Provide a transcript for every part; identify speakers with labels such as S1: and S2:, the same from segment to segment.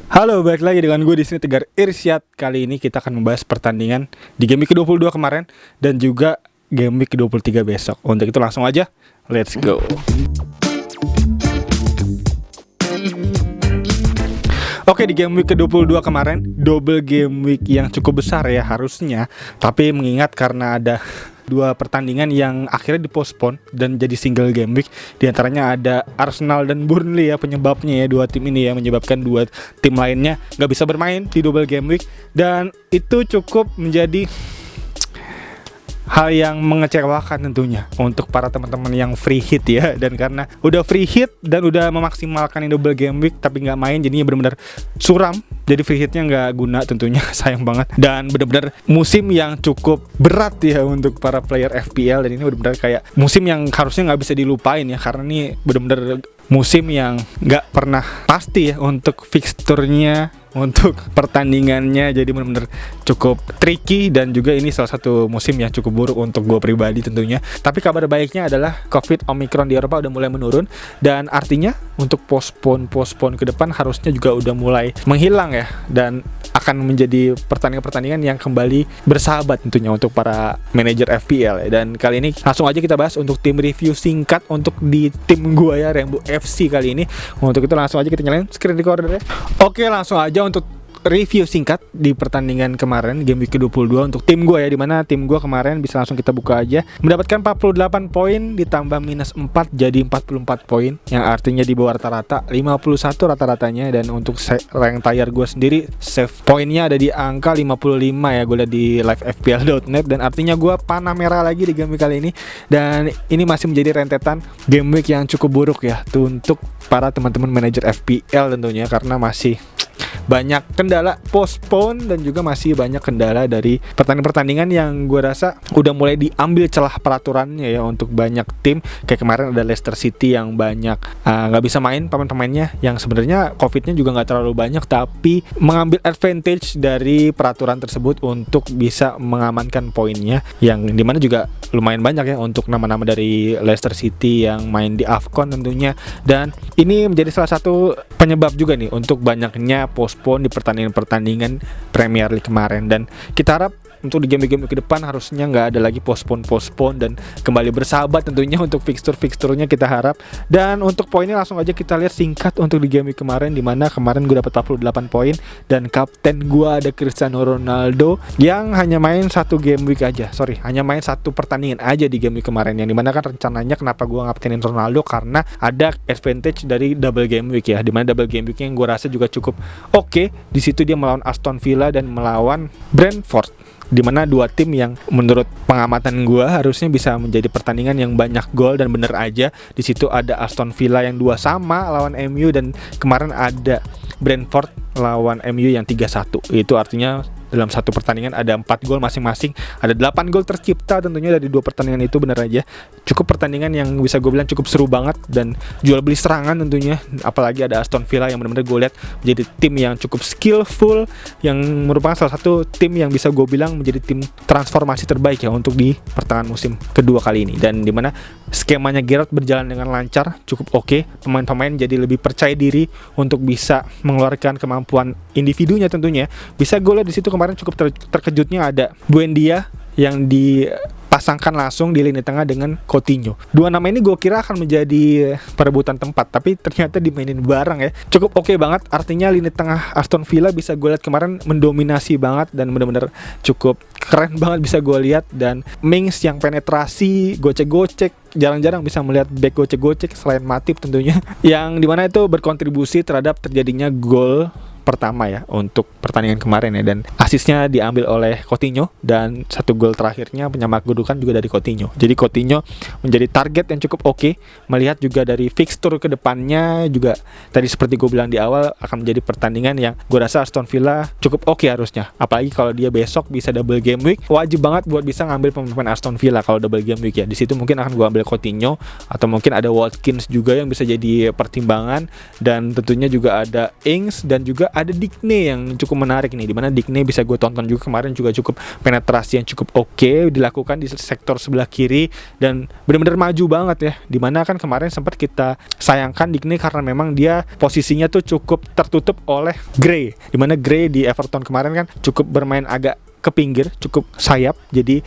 S1: Halo, balik lagi dengan gue di sini Tegar Irsyad. Kali ini kita akan membahas pertandingan di game week ke-22 kemarin dan juga game week ke-23 besok. Untuk itu langsung aja, let's go. Oke, di game week ke-22 kemarin double game week yang cukup besar ya harusnya. Tapi mengingat karena ada dua pertandingan yang akhirnya dipospon dan jadi single game week. Di antaranya ada Arsenal dan Burnley ya penyebabnya ya, dua tim ini ya menyebabkan dua tim lainnya gak bisa bermain di double game week. Dan itu cukup menjadi hal yang mengecewakan tentunya untuk para teman-teman yang free hit ya. Dan karena udah free hit dan udah memaksimalkan ini double game week tapi nggak main, jadinya benar-benar suram. Jadi free hitnya nggak guna tentunya, sayang banget. Dan benar-benar musim yang cukup berat ya untuk para player FPL. Dan ini benar-benar kayak musim yang harusnya nggak bisa dilupain ya, karena ini benar-benar musim yang nggak pernah pasti ya untuk fixturnya, untuk pertandingannya. Jadi benar-benar cukup tricky dan juga ini salah satu musim yang cukup buruk untuk gue pribadi tentunya. Tapi kabar baiknya adalah COVID Omicron di Eropa udah mulai menurun dan artinya untuk postpone ke depan harusnya juga udah mulai menghilang ya, dan akan menjadi pertandingan-pertandingan yang kembali bersahabat tentunya untuk para manajer FPL ya. Dan kali ini langsung aja kita bahas untuk tim review singkat untuk di tim gue ya, Rainbow FC kali ini. Untuk itu langsung aja kita nyalain screen recorder ya. Oke, langsung aja untuk review singkat di pertandingan kemarin game week ke-22 untuk tim gue ya, dimana tim gue kemarin bisa langsung kita buka aja mendapatkan 48 poin ditambah minus 4 jadi 44 poin, yang artinya di bawah rata-rata 51 rata-ratanya. Dan untuk rank tier gue sendiri save poinnya ada di angka 55 ya, gue lihat di livefpl.net, dan artinya gue panah merah lagi di game week kali ini. Dan ini masih menjadi rentetan game week yang cukup buruk ya tuh untuk para teman-teman manajer FPL tentunya, karena masih banyak kendala postpone dan juga masih banyak kendala dari pertandingan-pertandingan yang gue rasa udah mulai diambil celah peraturannya ya untuk banyak tim. Kayak kemarin ada Leicester City yang banyak nggak bisa main pemain-pemainnya, yang sebenarnya COVID-nya juga nggak terlalu banyak, tapi mengambil advantage dari peraturan tersebut untuk bisa mengamankan poinnya, yang dimana juga lumayan banyak ya untuk nama-nama dari Leicester City yang main di AFCON tentunya. Dan ini menjadi salah satu penyebab juga nih untuk banyaknya postpone di pertandingan Premier League kemarin. Dan kita harap untuk di game-game ke depan harusnya nggak ada lagi postpone dan kembali bersahabat tentunya untuk fixture-fixturnya kita harap. Dan untuk poinnya langsung aja kita lihat singkat untuk di game kemarin, dimana kemarin gue dapat 48 poin dan kapten gue ada Cristiano Ronaldo yang hanya main satu pertandingan aja di game kemarin, yang dimana kan rencananya kenapa gue ngaptenin Ronaldo karena ada advantage dari double game week ya, dimana double game week yang gue rasa juga cukup oke. Di situ dia melawan Aston Villa dan melawan Brentford, dimana dua tim yang menurut pengamatan gue harusnya bisa menjadi pertandingan yang banyak gol. Dan bener aja di situ ada Aston Villa yang 2-2 lawan MU, dan kemarin ada Brentford lawan MU yang 3-1. Itu artinya dalam satu pertandingan ada 4 gol masing-masing, ada 8 gol tercipta tentunya dari dua pertandingan itu. Bener aja cukup pertandingan yang bisa gue bilang cukup seru banget dan jual beli serangan tentunya, apalagi ada Aston Villa yang benar-benar gue lihat menjadi tim yang cukup skillful, yang merupakan salah satu tim yang bisa gue bilang menjadi tim transformasi terbaik ya untuk di pertengahan musim kedua kali ini. Dan dimana skemanya Gerrard berjalan dengan lancar, cukup oke. Pemain-pemain jadi lebih percaya diri untuk bisa mengeluarkan kemampuan individunya tentunya. Bisa gue lihat di situ kemarin cukup terkejutnya ada Buendia yang dipasangkan langsung di lini tengah dengan Coutinho. Dua nama ini gue kira akan menjadi perebutan tempat, tapi ternyata dimainin bareng ya. Cukup oke banget, artinya lini tengah Aston Villa bisa gue lihat kemarin mendominasi banget dan benar-benar cukup keren banget bisa gue lihat. Dan Mings yang penetrasi, gocek-gocek, jarang-jarang bisa melihat back gocek-gocek selain Matip tentunya, yang dimana itu berkontribusi terhadap terjadinya gol pertama ya untuk pertandingan kemarin ya. Dan asisnya diambil oleh Coutinho dan satu gol terakhirnya penyamak kedudukan juga dari Coutinho. Jadi Coutinho menjadi target yang cukup oke. Melihat juga dari fixture ke depannya juga tadi seperti gue bilang di awal akan menjadi pertandingan yang gue rasa Aston Villa cukup oke harusnya. Apalagi kalau dia besok bisa double game week, wajib banget buat bisa ngambil pemain Aston Villa kalau double game week ya. Di situ mungkin akan gue ambil Coutinho atau mungkin ada Watkins juga yang bisa jadi pertimbangan, dan tentunya juga ada Ings dan juga ada Digne yang cukup menarik nih, dimana Digne bisa gue tonton juga kemarin, juga cukup penetrasi yang cukup oke dilakukan di sektor sebelah kiri dan benar-benar maju banget ya. Dimana kan kemarin sempat kita sayangkan Digne karena memang dia posisinya tuh cukup tertutup oleh Gray, dimana Gray di Everton kemarin kan cukup bermain agak ke pinggir, cukup sayap. Jadi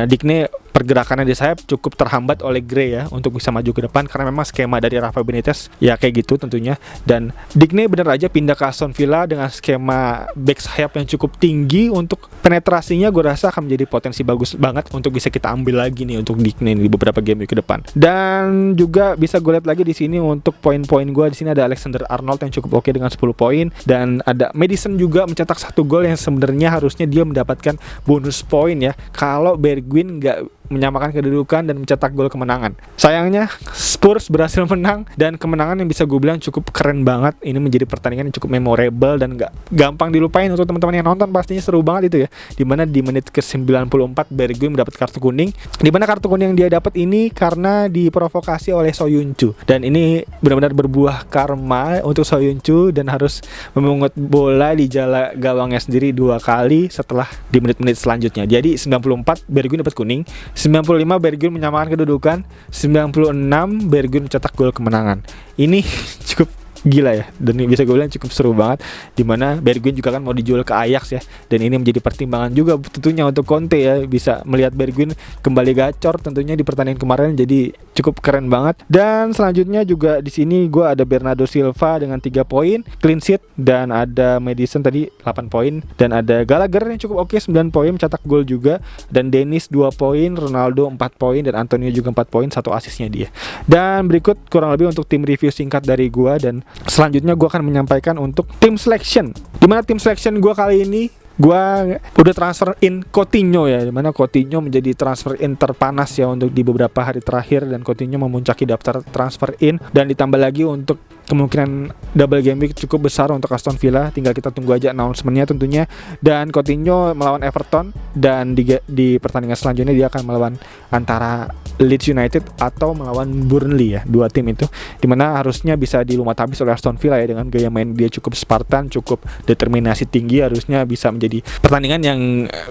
S1: Digne pergerakannya di sayap cukup terhambat oleh Gray ya untuk bisa maju ke depan, karena memang skema dari Rafa Benitez ya kayak gitu tentunya. Dan Digne bener aja pindah ke Aston Villa dengan skema back sayap yang cukup tinggi, untuk penetrasinya gue rasa akan menjadi potensi bagus banget untuk bisa kita ambil lagi nih untuk Digne di beberapa game ke depan. Dan juga bisa gue lihat lagi di sini untuk poin-poin gue, di sini ada Alexander Arnold yang cukup oke dengan 10 poin, dan ada Maddison juga mencetak 1 gol yang sebenarnya harusnya dia mendapatkan bonus poin ya kalau Bergwijn nggak menyamakan kedudukan dan mencetak gol kemenangan. Sayangnya Spurs berhasil menang, dan kemenangan yang bisa gue bilang cukup keren banget. Ini menjadi pertandingan yang cukup memorable dan gak gampang dilupain untuk teman-teman yang nonton. Pastinya seru banget itu ya, dimana di menit ke 94 Bergwijn mendapat kartu kuning, dimana kartu kuning yang dia dapat ini karena diprovokasi oleh Soyuncu, dan ini benar-benar berbuah karma untuk Soyuncu dan harus memungut bola di jala gawangnya sendiri 2 kali setelah di menit-menit selanjutnya. Jadi 94 Bergwijn dapat kuning, 95 Bergwijn menyamakan kedudukan, 96 Bergwijn mencetak gol kemenangan. Ini cukup gila ya, dan bisa gue bilang cukup seru banget, dimana Bergwijn juga kan mau dijual ke Ajax ya, dan ini menjadi pertimbangan juga tentunya untuk Conte ya, bisa melihat Bergwijn kembali gacor tentunya di pertandingan kemarin, jadi cukup keren banget. Dan selanjutnya juga di sini gue ada Bernardo Silva dengan 3 poin, clean sheet, dan ada Maddison tadi 8 poin, dan ada Gallagher yang cukup oke 9 poin mencetak gol juga, dan Dennis 2 poin, Ronaldo 4 poin, dan Antonio juga 4 poin, 1 asisnya dia. Dan berikut kurang lebih untuk tim review singkat dari gue, dan selanjutnya gue akan menyampaikan untuk tim selection, dimana tim selection gue kali ini gue udah transfer in Coutinho ya, dimana Coutinho menjadi transfer in terpanas ya untuk di beberapa hari terakhir, dan Coutinho memuncaki daftar transfer in, dan ditambah lagi untuk kemungkinan double game week cukup besar untuk Aston Villa. Tinggal kita tunggu aja announcement-nya tentunya. Dan Coutinho melawan Everton, dan di pertandingan selanjutnya dia akan melawan antara Leeds United atau melawan Burnley ya, 2 tim itu, dimana harusnya bisa dilumat habis oleh Aston Villa ya, dengan gaya main dia cukup Spartan, cukup determinasi tinggi, harusnya bisa menjadi pertandingan yang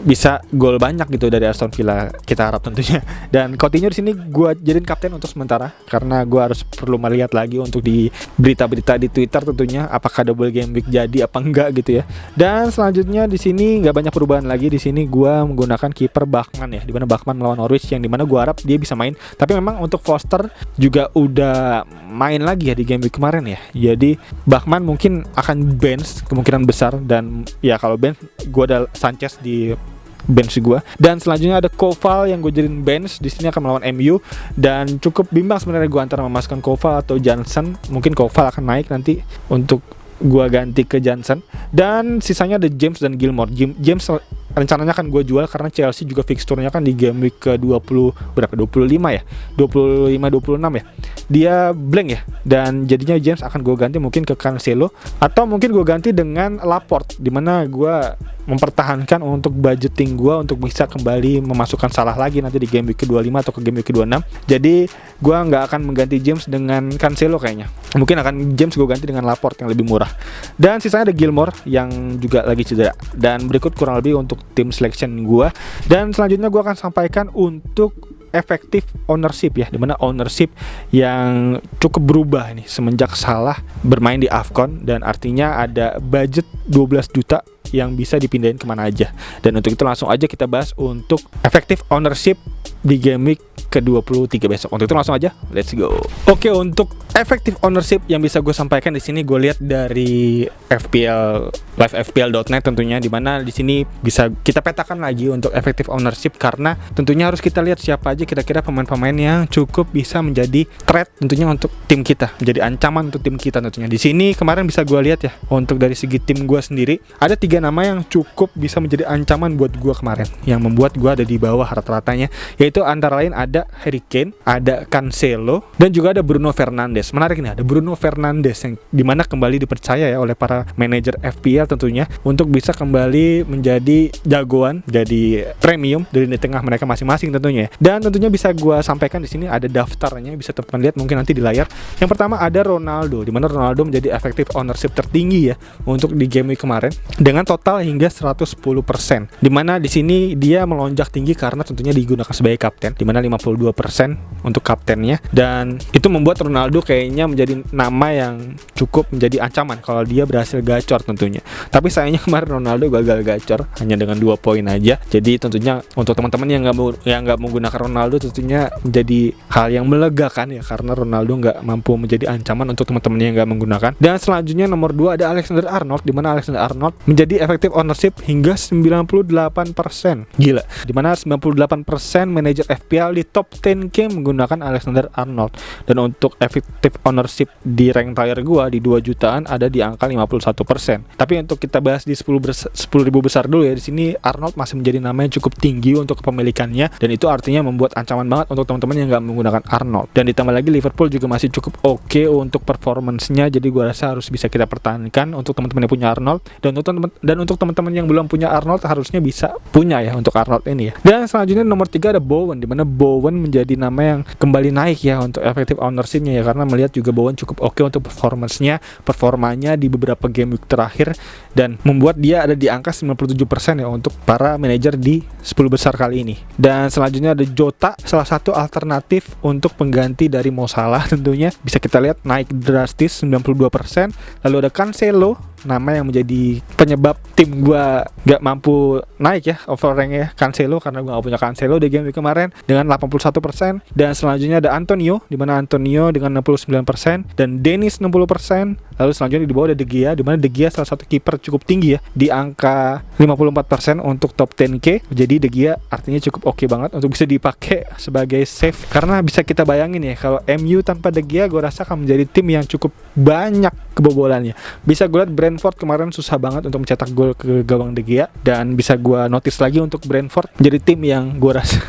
S1: bisa gol banyak gitu dari Aston Villa, kita harap tentunya. Dan Coutinho di sini gue jadiin kapten untuk sementara, karena gue harus perlu melihat lagi untuk di berita-berita di Twitter tentunya apakah double game week jadi apa enggak gitu ya. Dan selanjutnya di sini nggak banyak perubahan lagi. Di sini gue menggunakan kiper Bachmann ya, dimana Bachmann melawan Norwich, yang dimana gue harap dia bisa main. Tapi memang untuk Foster juga udah main lagi ya di game week kemarin ya, jadi Bachmann mungkin akan bench kemungkinan besar, dan ya kalau bench gue ada Sanchez di bench gue. Dan selanjutnya ada Koval yang gue jadiin bench, di sini akan melawan MU, dan cukup bimbang sebenarnya gue antara memasukkan Koval atau Johnson. Mungkin Koval akan naik nanti untuk gue ganti ke Johnson. Dan sisanya ada James dan Gilmore. James rencananya kan gue jual karena Chelsea juga fixturnya kan di game week ke 20 berapa, 25 ya, 25-26 ya, dia blank ya, dan jadinya James akan gue ganti mungkin ke Cancelo, atau mungkin gue ganti dengan Laporte, dimana gue mempertahankan untuk budgeting gue untuk bisa kembali memasukkan Salah lagi nanti di game week ke-25 atau ke game week ke-26. Jadi gue nggak akan mengganti James dengan Cancelo kayaknya, mungkin akan James gue ganti dengan Laporte yang lebih murah. Dan sisanya ada Gilmore yang juga lagi cedera. Dan berikut kurang lebih untuk tim selection gue. Dan selanjutnya gue akan sampaikan untuk effective ownership ya, dimana ownership yang cukup berubah nih semenjak Salah bermain di AFCON, dan artinya ada budget 12 juta yang bisa dipindahin kemana aja. Dan untuk itu langsung aja kita bahas untuk effective ownership di game week ke-23 besok. Untuk itu langsung aja let's go. Oke, untuk effective ownership yang bisa gue sampaikan di sini, gue lihat dari FPL livefpl.net tentunya, di mana di sini bisa kita petakan lagi untuk effective ownership, karena tentunya harus kita lihat siapa aja kira-kira pemain-pemain yang cukup bisa menjadi threat tentunya untuk tim kita, menjadi ancaman untuk tim kita tentunya. Di sini kemarin bisa gue lihat ya, untuk dari segi tim gue sendiri ada 3 3 nama yang cukup bisa menjadi ancaman buat gue kemarin, yang membuat gue ada di bawah rata-ratanya, yaitu antara lain ada Harry Kane, ada Cancelo, dan juga ada Bruno Fernandes. Menarik nih, ada Bruno Fernandes yang dimana kembali dipercaya ya oleh para manajer FPL tentunya untuk bisa kembali menjadi jagoan, jadi premium dari di tengah mereka masing-masing tentunya. Dan tentunya bisa gue sampaikan di sini ada daftarnya, bisa teman-teman lihat mungkin nanti di layar. Yang pertama ada Ronaldo, di mana Ronaldo menjadi effective ownership tertinggi ya untuk di game week kemarin dengan total hingga 110%. Dimana di sini dia melonjak tinggi karena tentunya digunakan sebagai kapten, dimana 52% untuk kaptennya, dan itu membuat Ronaldo kayaknya menjadi nama yang cukup menjadi ancaman kalau dia berhasil gacor tentunya. Tapi sayangnya kemarin Ronaldo gagal gacor hanya dengan 2 poin aja. Jadi tentunya untuk teman-teman yang nggak menggunakan Ronaldo tentunya menjadi hal yang melegakan ya, karena Ronaldo nggak mampu menjadi ancaman untuk teman-teman yang nggak menggunakan. Dan selanjutnya nomor 2 ada Alexander Arnold, di mana Alexander Arnold menjadi effective ownership hingga 98%. Gila. Di mana 98% manajer FPL di top 10k menggunakan Alexander Arnold. Dan untuk effective ownership di rank terakhir gua di 2 jutaan ada di angka 51%. Tapi untuk kita bahas di 10.000 besar dulu ya, di sini Arnold masih menjadi nama yang cukup tinggi untuk kepemilikannya, dan itu artinya membuat ancaman banget untuk teman-teman yang nggak menggunakan Arnold. Dan ditambah lagi Liverpool juga masih cukup oke untuk performance-nya, jadi gua rasa harus bisa kita pertahankan untuk teman-teman yang punya Arnold, dan untuk teman-teman yang belum punya Arnold harusnya bisa punya ya untuk Arnold ini ya. Dan selanjutnya nomor 3 ada Bowen, di mana Bowen menjadi nama yang kembali naik ya untuk effective ownership-nya ya, karena melihat juga Bowen cukup oke untuk performanya di beberapa game week terakhir, dan membuat dia ada di angka 97% ya untuk para manajer di 10 besar kali ini. Dan selanjutnya ada Jota, salah satu alternatif untuk pengganti dari Mo Salah tentunya, bisa kita lihat naik drastis 92%. Lalu ada Cancelo, nama yang menjadi penyebab tim gua gak mampu naik ya overrank ya, Cancelo, karena gua gak punya Cancelo di game week kemarin dengan 81%. Dan selanjutnya ada Antonio, di mana Antonio dengan 69% dan Dennis 60%. Lalu selanjutnya di bawah ada De Gea, di mana De Gea salah satu kiper cukup tinggi ya di angka 54% untuk top 10k. Jadi De Gea artinya cukup oke banget untuk bisa dipakai sebagai save, karena bisa kita bayangin ya kalau MU tanpa De Gea gua rasa akan menjadi tim yang cukup banyak kebobolannya. Bisa gue lihat Brentford kemarin susah banget untuk mencetak gol ke gawang De Gea, dan bisa gue notice lagi untuk Brentford menjadi tim yang gue rasa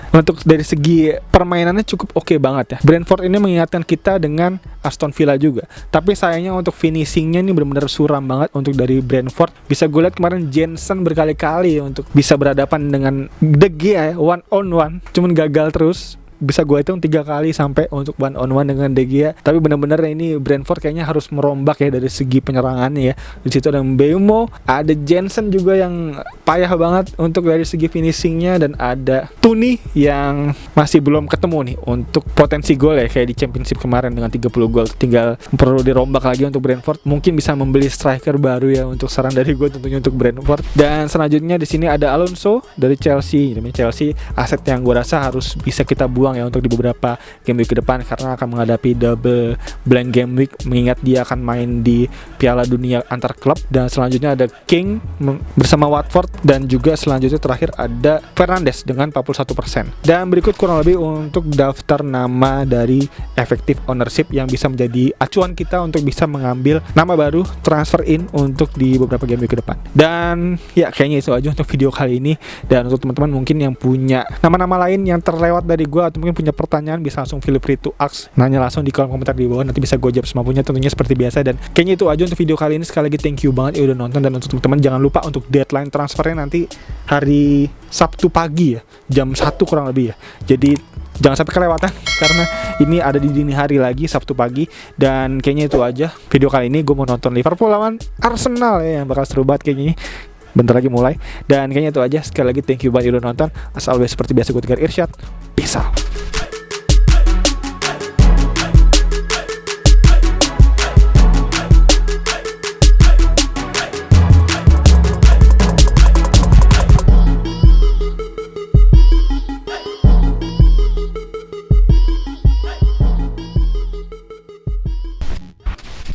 S1: untuk dari segi permainannya cukup oke banget ya. Brentford ini mengingatkan kita dengan Aston Villa juga, tapi sayangnya untuk finishingnya ini benar-benar suram banget untuk dari Brentford. Bisa gue lihat kemarin Jensen berkali-kali untuk bisa berhadapan dengan De Gea ya, one on one, cuman gagal terus. Bisa gue hitung 3 kali sampai untuk one on one dengan De Gea. Tapi benar-benar ini Brentford kayaknya harus merombak ya dari segi penyerangannya ya. Di situ ada Mbeumo, ada Jensen juga yang payah banget untuk dari segi finishingnya, dan ada Tuni yang masih belum ketemu nih untuk potensi gol ya, kayak di Championship kemarin dengan 30 gol. Tinggal perlu dirombak lagi untuk Brentford. Mungkin bisa membeli striker baru ya untuk saran dari gue tentunya untuk Brentford. Dan selanjutnya di sini ada Alonso dari Chelsea. Namanya Chelsea, aset yang gue rasa harus bisa kita buang ya untuk di beberapa game week ke depan, karena akan menghadapi double blank game week mengingat dia akan main di Piala Dunia antar klub. Dan selanjutnya ada King bersama Watford, dan juga selanjutnya terakhir ada Fernandes dengan 41%. Dan berikut kurang lebih untuk daftar nama dari effective ownership yang bisa menjadi acuan kita untuk bisa mengambil nama baru transfer in untuk di beberapa game week ke depan. Dan ya kayaknya itu aja untuk video kali ini. Dan untuk teman-teman mungkin yang punya nama-nama lain yang terlewat dari gue, atau mungkin punya pertanyaan, bisa langsung feel free to ask, nanya langsung di kolom komentar di bawah, nanti bisa gue jawab semampunya tentunya seperti biasa. Dan kayaknya itu aja untuk video kali ini. Sekali lagi thank you banget ya udah nonton, dan untuk teman-teman jangan lupa untuk deadline transfernya nanti hari Sabtu pagi ya, jam 1 kurang lebih ya. Jadi jangan sampai kelewatan karena ini ada di dini hari lagi, Sabtu pagi. Dan kayaknya itu aja video kali ini. Gue mau nonton Liverpool lawan Arsenal ya, yang bakal seru banget kayaknya, bentar lagi mulai. Dan kayaknya itu aja. Sekali lagi thank you banget udah nonton. As always seperti biasa gue Tegar Irsyad. Peace out.